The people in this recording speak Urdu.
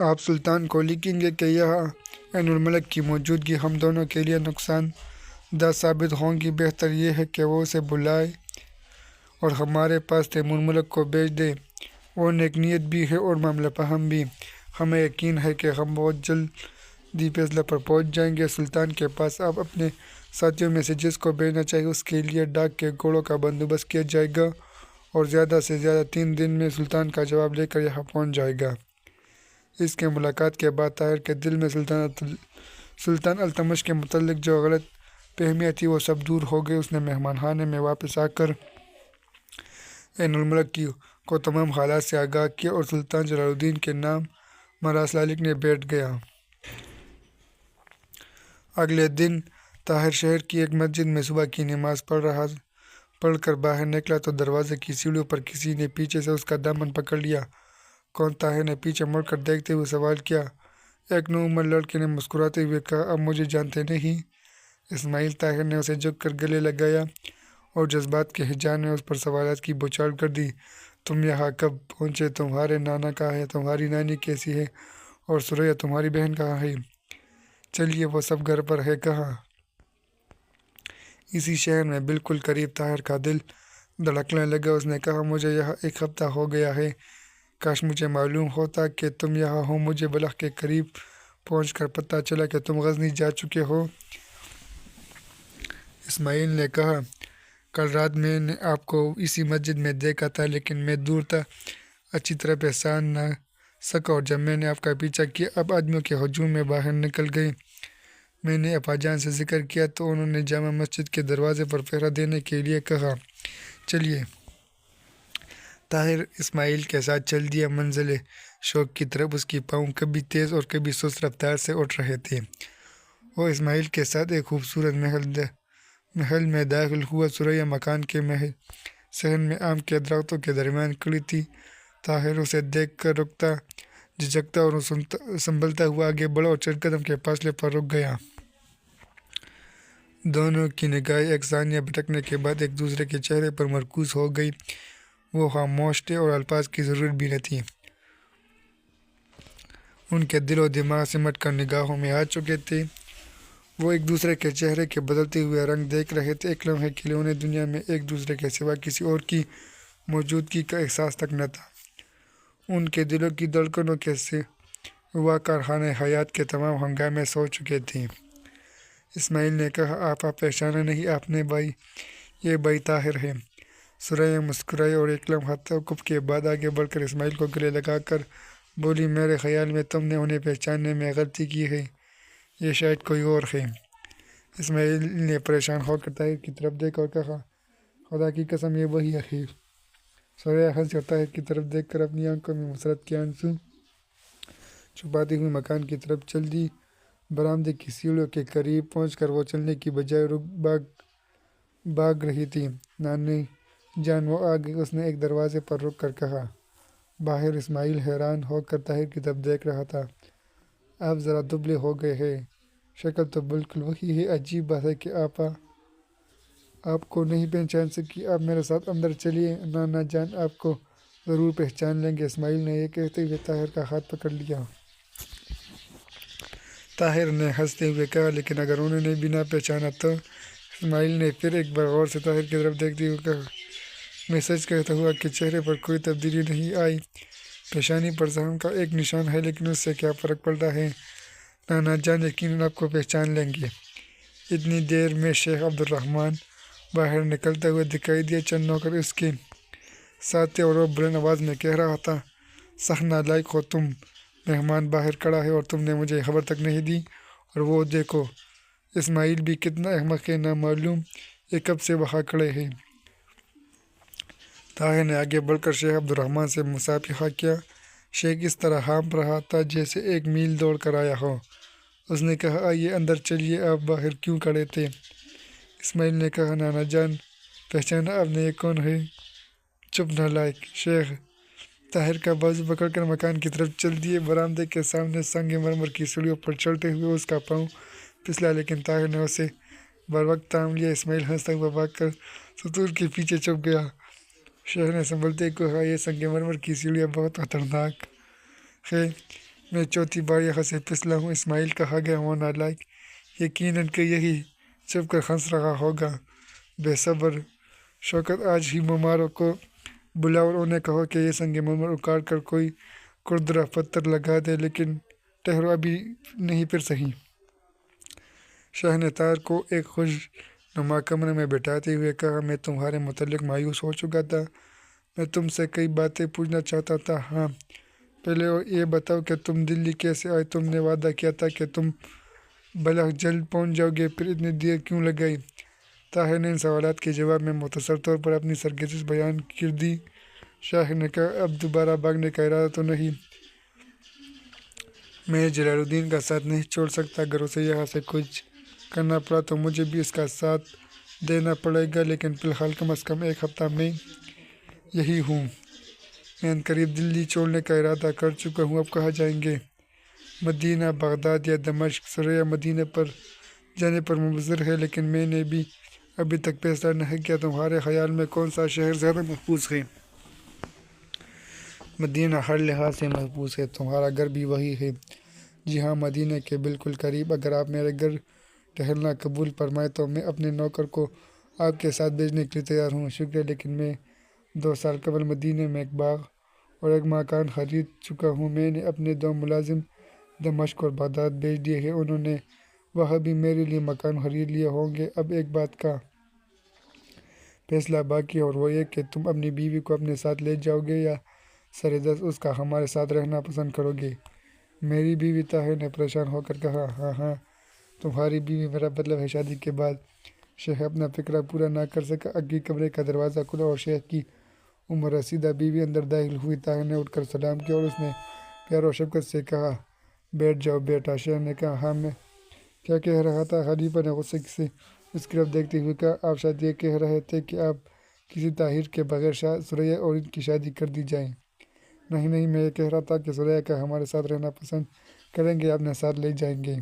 آپ سلطان کو لکھیں گے کہ یہاں عین الملک کی موجودگی ہم دونوں کے لیے نقصان دہ ثابت ہوگی، بہتر یہ ہے کہ وہ اسے بلائے اور ہمارے پاس تیمور ملک کو بھیج دے۔ وہ نیک نیت بھی ہے اور معاملہ فہم بھی، ہمیں یقین ہے کہ ہم بہت جلدی فیصلے پر پہنچ جائیں گے۔ سلطان کے پاس اب اپنے ساتھیوں میں سے جس کو بھیجنا چاہیے اس کے لیے ڈاک کے گھوڑوں کا بندوبست کیا جائے گا اور زیادہ سے زیادہ 3 دن میں سلطان کا جواب لے کر یہاں پہنچ جائے گا۔ اس کے ملاقات کے بعد طاہر کے دل میں سلطان التمش کے متعلق جو غلط فہمیاں تھی وہ سب دور ہو گئی۔ اس نے مہمان خانے میں واپس آ کر عین الملک کو تمام حالات سے آگاہ کیا اور سلطان جلال الدین کے نام مراسلہ لکھنے بیٹھ گیا۔ اگلے دن طاہر شہر کی ایک مسجد میں صبح کی نماز پڑھ کر باہر نکلا تو دروازے کی سیڑھیوں پر کسی نے پیچھے سے اس کا دامن پکڑ لیا۔ کون؟ طاہر نے پیچھے مڑ کر دیکھتے ہوئے سوال کیا۔ ایک نوعمر لڑکے نے مسکراتے ہوئے کہا، اب مجھے جانتے نہیں اسماعیل؟ طاہر نے اسے جھک کر گلے لگایا اور جذبات کے ہیجان میں اس پر سوالات کی بوچھاڑ کر دی۔ تم یہاں کب پہنچے؟ تمہارے نانا کہاں ہے؟ تمہاری نانی کیسی ہے؟ اور ثریا تمہاری بہن کہاں ہے؟ چلیے، وہ سب گھر پر ہے؟ کہاں؟ اسی شہر میں بالکل قریب۔ طاہر کا دل دھڑکنے لگا۔ اس نے کہا، مجھے یہاں 1 ہفتہ ہو گیا ہے، کاش مجھے معلوم ہوتا کہ تم یہاں ہو۔ مجھے بلخ کے قریب پہنچ کر پتہ چلا کہ تم غزنی جا چکے ہو۔ اسماعیل نے کہا، کل رات میں نے آپ کو اسی مسجد میں دیکھا تھا، لیکن میں دور تھا، اچھی طرح پہچان نہ سکا، اور جب میں نے آپ کا پیچھا کیا اب آدمیوں کے ہجوم میں باہر نکل گئے۔ میں نے ابا جان سے ذکر کیا تو انہوں نے جامع مسجد کے دروازے پر پہرا دینے کے لیے کہا۔ چلیے۔ طاہر اسماعیل کے ساتھ چل دیا منزل شوق کی طرف۔ اس کی پاؤں کبھی تیز اور کبھی سست رفتار سے اٹھ رہے تھے۔ وہ اسماعیل کے ساتھ ایک خوبصورت محل میں داخل ہوا۔ ثریا مکان کے صحن میں آم کے درختوں کے درمیان کھڑی تھی۔ طاہر اسے دیکھ کر رکتا، جھجکتا اور سنبھلتا ہوا آگے بڑھا اور چند قدم کے فاصلے پر رک گیا۔ دونوں کی نگاہیں ایک ثانیہ بھٹکنے کے بعد ایک دوسرے کے چہرے پر مرکوز ہو گئی۔ وہ خاموش تھے اور الفاظ کی ضرورت بھی نہ تھی۔ ان کے دل و دماغ سمٹ کر نگاہوں میں آ چکے تھے۔ وہ ایک دوسرے کے چہرے کے بدلتے ہوئے رنگ دیکھ رہے تھے۔ ایک لمحے کے لیے انہیں دنیا میں ایک دوسرے کے سوا کسی اور کی موجودگی کا احساس تک نہ تھا۔ ان کے دلوں کی دھڑکنوں کے سوا کارخانۂ حیات کے تمام ہنگامے سو چکے تھے۔ اسماعیل نے کہا، آپ پہچانا نہیں آپ نے بھائی؟ یہ بھائی طاہر ہے۔ ثریا مسکرائی اور ایک لمحہ توقف کے بعد آگے بڑھ کر اسماعیل کو گلے لگا کر بولی، میرے خیال میں تم نے انہیں پہچاننے میں غلطی کی ہے، یہ شاید کوئی اور ہے۔ اسماعیل نے پریشان ہو کر طاہر کی طرف دیکھا اور کہا، خدا کی قسم یہ وہی ہے۔ ثریا ہنسی اور طاہر کی طرف دیکھ کر اپنی آنکھوں میں مسرت کے آنسو چھپاتی ہوئی مکان کی طرف چل دی۔ برآمدے کی سیڑھیوں کے قریب پہنچ کر وہ چلنے کی بجائے بھاگ رہی تھی۔ نانی جان، وہ آ گئی، اس نے ایک دروازے پر رک کر کہا۔ باہر اسماعیل حیران ہو کر طاہر کی طرف دیکھ رہا تھا۔ آپ ذرا دبلے ہو گئے ہیں، شکل تو بالکل وہی ہے، عجیب بات ہے کہ آپ کو نہیں پہچان سکی۔ آپ میرے ساتھ اندر چلیے، نانا جان آپ کو ضرور پہچان لیں گے۔ اسماعیل نے یہ کہتے ہوئے طاہر کا ہاتھ پکڑ لیا۔ طاہر نے ہنستے ہوئے کہا، لیکن اگر انہوں نے بھی نہ پہچانا تو؟ اسماعیل نے پھر ایک بار غور سے طاہر کی طرف دیکھتے ہوئے کہا، میں سچ کہتا ہوا کہ چہرے پر کوئی تبدیلی نہیں آئی، پیشانی پر زخم کا ایک نشان ہے، لیکن اس سے کیا فرق پڑتا ہے؟ نانا جان یقیناً آپ کو پہچان لیں گے۔ اتنی دیر میں شیخ عبدالرحمن باہر نکلتا ہوا دکھائی دیا۔ چند نوکر اس کے ساتھ تھے اور وہ بلند آواز میں کہہ رہا تھا، سخت نالائق ہو تم، مہمان باہر کھڑا ہے اور تم نے مجھے خبر تک نہیں دی، اور وہ دیکھو اسماعیل بھی کتنا احمق ہے، نہ معلوم یہ کب سے وہاں کھڑے ہیں۔ طاہر نے آگے بڑھ کر شیخ عبدالرحمن سے مصافحہ کیا۔ شیخ اس طرح ہانپ رہا تھا جیسے 1 میل دوڑ کر آیا ہو۔ اس نے کہا، آئیے اندر چلیے، آپ باہر کیوں کھڑے تھے؟ اسماعیل نے کہا، نانا جان پہچانا آپ نے، یہ کون ہے؟ چپ نالائق! شیخ طاہر کا بازو پکڑ کر مکان کی طرف چل دیے۔ برآمدے کے سامنے سنگ مرمر کی سیڑھیوں پر چلتے ہوئے اس کا پاؤں پھسلا، لیکن طاہر نے اسے بروقت تھام لیا۔ اسماعیل ہنستا ہوا بھاگ کر ستون کے پیچھے چھپ گیا۔ شیخ نے سنبھلتے ہوئے کہا، یہ سنگ مرمر کی سیڑھیاں بہت خطرناک ہے، میں چوتھی بار یہاں سے پھسلا ہوں، اسماعیل کہا گیا وہ نالائق، یقیناً کہ یہی چھپ کر ہنس رہا ہوگا۔ بے صبر شوکت، آج ہی مماروں کو بلاؤ اور انہیں کہو کہ یہ سنگ مرمر اکاڑ کر کوئی کھردرا پتھر لگا دے، لیکن ٹھہرو ابھی نہیں پھر صحیح۔ شاہ نے طاہر کو ایک خوش نما کمرے میں بٹھاتے ہوئے کہا، میں تمہارے متعلق مایوس ہو چکا تھا، میں تم سے کئی باتیں پوچھنا چاہتا تھا۔ ہاں، پہلے یہ بتاؤ کہ تم دلی کیسے آئے؟ تم نے وعدہ کیا تھا کہ تم بلخ جلد پہنچ جاؤ گے، پھر اتنی دیر کیوں لگائی؟ طاہر نے ان سوالات کے جواب میں مختصر طور پر اپنی سرگزشت بیان کر دی۔ شاہ نے کہا، اب دوبارہ بھاگنے کا ارادہ تو نہیں؟ میں جلال الدین کا ساتھ نہیں چھوڑ سکتا، اگر اسے یہاں سے کچھ کرنا پڑا تو مجھے بھی اس کا ساتھ دینا پڑے گا، لیکن فی الحال کم از کم ایک ہفتہ میں یہی ہوں۔ میں عنقریب دلی چھوڑنے کا ارادہ کر چکا ہوں۔ اب کہاں جائیں گے؟ مدینہ، بغداد یا دمشق؟ ثریا مدینہ پر جانے پر مبصر ہے، لیکن میں نے بھی ابھی تک فیصلہ نہیں کیا۔ تمہارے خیال میں کون سا شہر زیادہ محفوظ ہے؟ مدینہ ہر لحاظ سے محفوظ ہے، تمہارا گھر بھی وہی ہے۔ جی ہاں، مدینہ کے بالکل قریب۔ اگر آپ میرے گھر ٹھہرنا قبول فرمائیں تو میں اپنے نوکر کو آپ کے ساتھ بھیجنے کے لیے تیار ہوں۔ شکریہ، لیکن میں 2 سال قبل مدینہ میں ایک باغ اور ایک مکان خرید چکا ہوں۔ میں نے اپنے 2 ملازم دمشق اور بغداد بھیج دیے ہیں، انہوں نے وہاں بھی میرے لیے مکان خرید لیے ہوں گے۔ اب ایک بات کا فیصلہ باقی ہے، اور وہ یہ کہ تم اپنی بیوی کو اپنے ساتھ لے جاؤ گے یا سرے اس کا ہمارے ساتھ رہنا پسند کرو گے؟ میری بیوی؟ طاہر نے پریشان ہو کر کہا۔ ہاں ہاں، تمہاری بیوی، میرا مطلب ہے شادی کے بعد۔ شیخ اپنا فقرہ پورا نہ کر سکا، اگلی کمرے کا دروازہ کھلا اور شیخ کی عمر رسیدہ بیوی اندر داخل ہوئی۔ طاہر نے اٹھ کر سلام کیا اور اس نے پیار و شفقت سے کہا، بیٹھ جاؤ بیٹا۔ شیخ نے کہا، ہاں میں کیا کہہ رہا تھا؟ خلیفہ نے غصے سے اس کی طرف دیکھتے ہوئے کہا، آپ شاید یہ کہہ رہے تھے کہ آپ کسی تاخیر کے بغیر ثریا اور ان کی شادی کر دی جائے۔ نہیں نہیں، میں یہ کہہ رہا تھا کہ ثریا کا ہمارے ساتھ رہنا پسند کریں گے، اپنے ساتھ لے جائیں گے۔